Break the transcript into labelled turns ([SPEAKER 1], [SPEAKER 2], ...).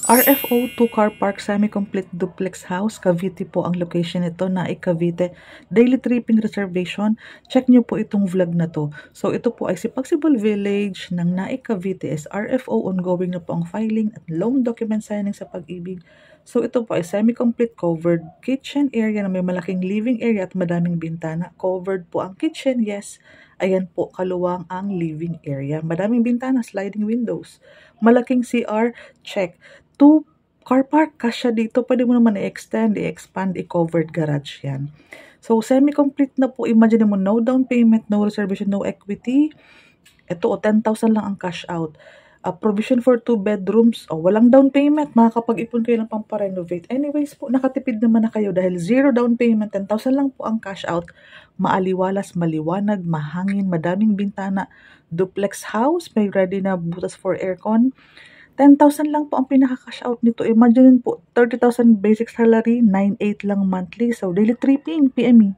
[SPEAKER 1] RFO 2-car park semi-complete duplex house, Cavite po ang location nito, Naik, Cavite. Daily tripping reservation, check nyo po itong vlog na to. So ito po ay Sipagsibol Village ng Naik, Cavite is RFO, ongoing na po ang filing at loan document signing sa Pag-ibig. So ito po ay semi-complete covered kitchen area na may malaking living area at madaming bintana. Covered po ang kitchen, yes. Ayan po, kaluwang ang living area. Madaming bintana, sliding windows. Malaking CR, check. 2 car park, kasya dito. Pwede mo naman i-extend, i-expand, i-covered garage yan. So, semi-complete na po. Imagine mo, no down payment, no reservation, no equity. Ito, 10,000 lang ang cash out. Provision for 2 bedrooms. Walang down payment. Makakapag-ipon kayo ng pang-renovate. Anyways po, nakatipid naman na kayo dahil 0 down payment. 10,000 lang po ang cash out. Maaliwalas, maliwanag, mahangin, madaming bintana. Duplex house, may ready na butas for aircon. 10,000 lang po ang pinaka-cash out nito. Imagine po, 30,000 basic salary, 9,800 lang monthly. So, daily tripping, PME.